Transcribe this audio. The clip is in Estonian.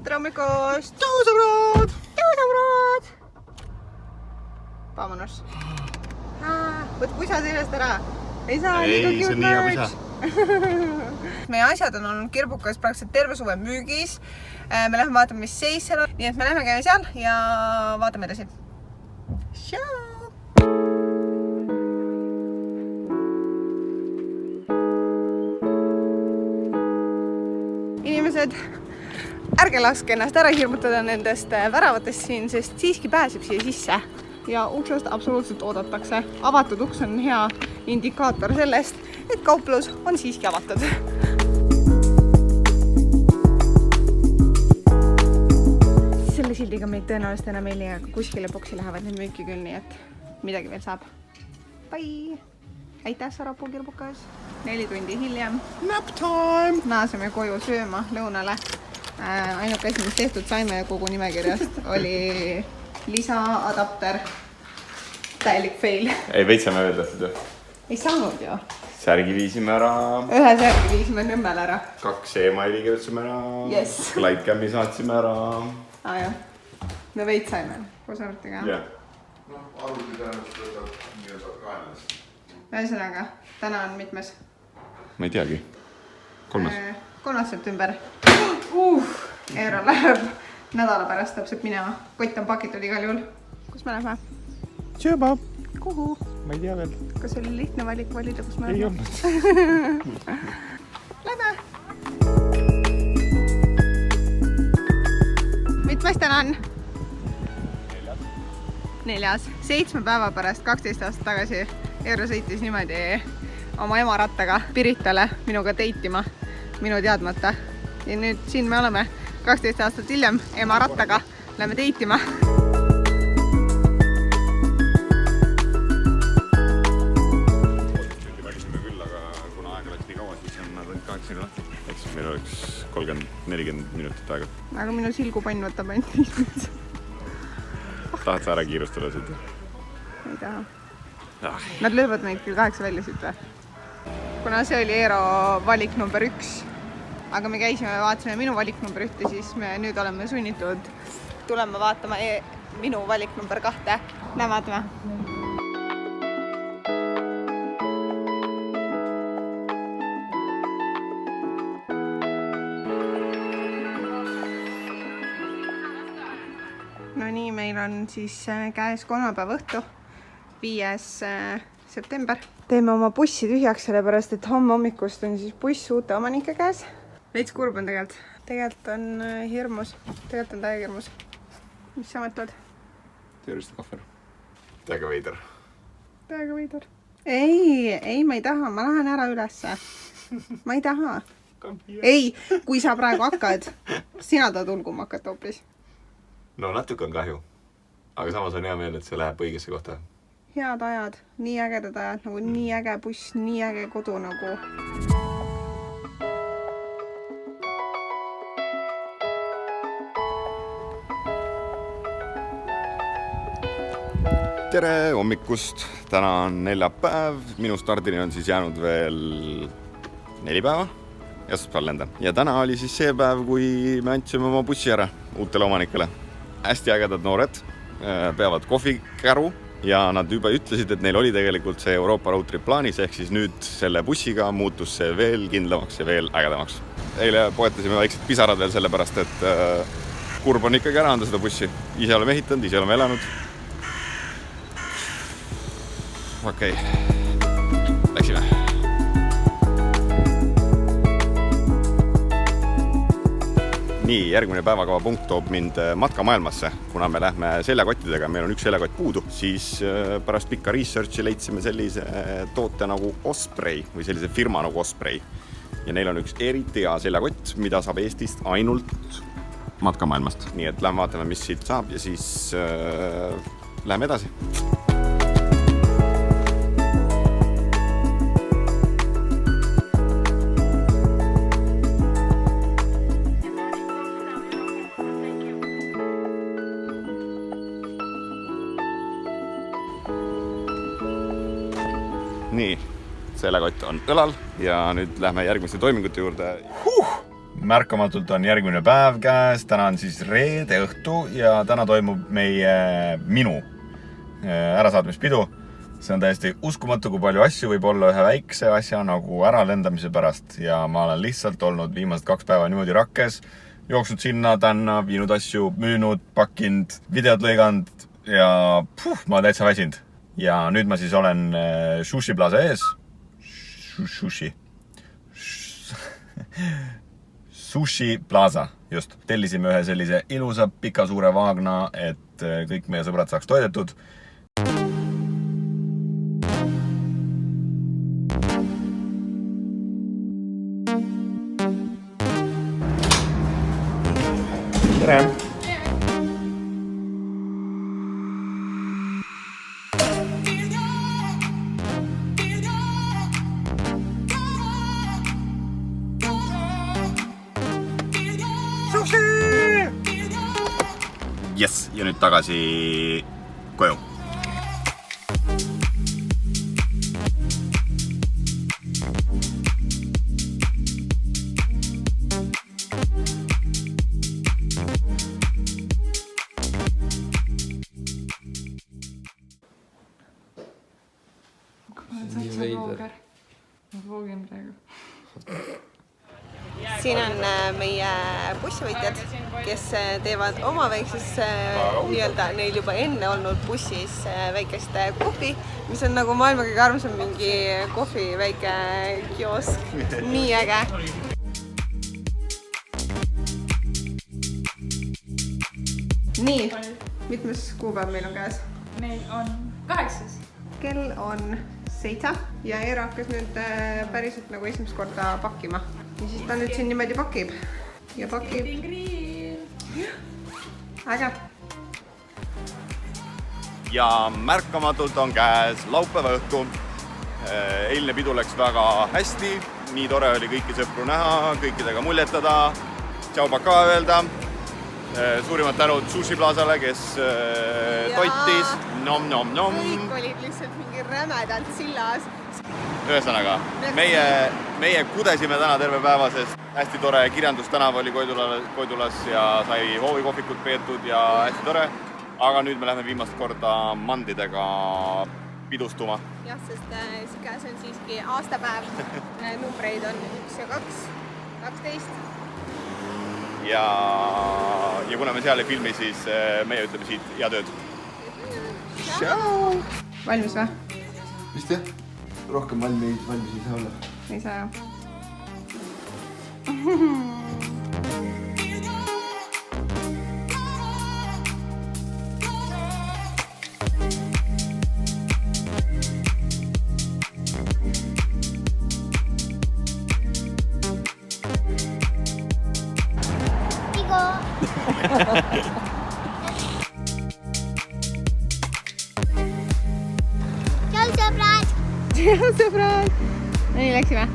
tere hommikust! Tšau sõbrad! Tšau sõbrad! Vamonos. Võt pusa sellest ära. Ei saa liiga cute merch. Meie asjad on olnud Kirbukas praktiliselt terve suve müügis. Me lähme vaatame, mis seis seal on. Nii et me lähme käime seal ja vaatame edasi. Tšau! Inimesed, ärge laske ennast ära hirmutada nendest väravatest siin, sest siiski pääseb siia sisse ja uksest absoluutselt oodatakse. Avatud uks on hea indikaator sellest, et kauplus on siiski avatud. Selle sildiga meid tõenäoliselt enam ei leia, kui kuskile boksi lähevad need müüki küll, nii et midagi veel saab. Bye! Aitäh, Sarapuu Kirbukas! 4 tundi hiljem. Nap time! Naaseme koju sööma lõunale. Ainuke asi, mis tehtud saime kogu nimekirjast, oli lisaadapter. Täielik fail. Ei, veitsame veel tahtsid ju? Ei saanud ju. Särgi viisime ära. Ühe särgi viisime Nõmmel ära. 2 emaili kirjutasime ära. Yes. Lightcami saatsime ära. Jah. Me veits saime koos arvutiga. Jah. Arvuti tõenäoliselt võtab nii-öelda kaelas. Ühesõnaga, täna on mitmes? Ma ei teagi. 3. 3. september. Eero läheb nädala pärast täpselt minema. Kott on pakitud igal juhul. Kus me läheme? Tšõba. Kuhu? Ma ei tea veel. Kas oli lihtne valik valida, kus me Ei läheme? olnud. Lähme! Mitmes täna on? 4. 7 päeva pärast 12 aastat tagasi Eero sõitis niimoodi oma ema rattaga Piritale minuga teitima, minu teadmata. Ja nüüd siin me oleme 12 aastat hiljem ema rattaga, lähme teitima. Välisime küll, aga kuna aega läks nii kaua, siis on nad ainult 8 lahti. Eks meil oleks 30-40 minutit aega. Aga minu silgupann võtab ainult 5 minutit. Tahad sa ära kiirustada siit? Ei taha. Ah. Nad löövad meid küll 8 välja siit või? Kuna see oli Eero valik number 1, aga me käisime ja vaatasime minu valik number 1, siis me nüüd oleme sunnitud tulema vaatama minu valik number 2. Lähme vaatame. No nii, meil on siis käes kolmapäeva õhtu, 5. september. Teeme oma bussi tühjaks, sellepärast et homme hommikust on siis buss uute omanike käes. Veits kurb on tegelikult. Tegelikult on hirmus. Tegelikult on täiega hirmus. Mis sa mõtled? Tervist kahver. Täiega veider. Täiega veider. Ei, ma ei taha. Ma lähen ära ülesse. Ma ei taha. Ei, kui sa praegu hakkad, sina tahad ulguma hakata hoopis. No natuke on kahju. Aga samas on hea meel, et see läheb õigesse kohta. Head ajad, nii ägedad ajad, nagu nii äge buss, nii äge kodu nagu. Tere hommikust! Täna on neljapäev. Minu stardini on siis jäänud veel 4 päeva. Esmaspäeval lendan. Ja täna oli siis see päev, kui me andsime oma bussi ära uutele omanikele. Hästi ägedad noored, peavad kohvikäru ja nad juba ütlesid, et neil oli tegelikult see Euroopa roadtrip plaanis, ehk siis nüüd selle bussiga muutus see veel kindlamaks ja veel ägedamaks. Eile poetasime väiksed pisarad veel sellepärast, et kurb on ikkagi ära anda seda bussi. Ise oleme ehitanud, ise oleme elanud. Okei, läksime. Nii, järgmine päevakava punkt toob mind matkamaailmasse. Kuna me lähme seljakottidega, meil on 1 seljakott puudu, siis pärast pikka researchi leidsime sellise toote nagu Osprey või sellise firma nagu Osprey. Ja neil on üks eriti hea seljakott, mida saab Eestist ainult matkamaailmast. Nii et lähme vaatame, mis siit saab ja siis läheme edasi. Nii, seljakott on õlal ja nüüd lähme järgmiste toimingute juurde. märkamatult on järgmine päev käes, täna on siis reede õhtu ja täna toimub minu ärasaatmispidu. See on täiesti uskumatu, kui palju asju võib olla ühe väikse asja nagu äralendamise pärast ja ma olen lihtsalt olnud viimased 2 päeva niimoodi rakkes, jooksnud sinna, tänna, viinud asju, müünud, pakkinud, videod lõiganud ja ma täitsa väsinud. Ja nüüd ma siis olen Sushi Plaza ees. Sushi Plaza, just. Tellisime ühe sellise ilusa pika suure vaagna, et kõik meie sõbrad saaks toidetud. Tere! Yes, ja nüüd tagasi koju. Ma voogin praegu. Siin on meie bussivõitjad, kes teevad oma väikses neil juba enne olnud bussis väikest kohvi, mis on nagu maailma kõige armsam mingi kohvi väike kiosk. Nii äge! Nii, mitmes kuupäev meil on käes? Meil on 8. Kell on 7 ja Eero hakkas nüüd päriselt nagu esimest korda pakkima. Ja siis ta nüüd siin niimoodi pakib. Ja pakib. Äge. Ja märkamatult on käes laupäeva õhtu. Eilne pidu läks väga hästi. Nii tore oli kõiki sõpru näha, kõikidega muljetada. Tšau paka öelda. Suurimad tänud Sushi Plazale, kes toitis. Nom. Kõik olid lihtsalt mingi rämedalt sillas. Ühesõnaga, meie kudesime täna terve päeva, sest hästi tore kirjandustänav oli Koidulas ja sai hoovikohvikut peetud ja hästi tore. Aga nüüd me lähme viimast korda mandidega pidustuma. Jah, sest käes on siiski aastapäev. Numbreid on 1 ja 2, 12. Ja kuna me seal ei filmi, siis meie ütleme siit head ööd. Tšau! Valmis või? Vist jah? Rohkem valmis ei saa olla. Ei saa jah. Tšau sõbrad! Tšau sõbrad! No nii läksime.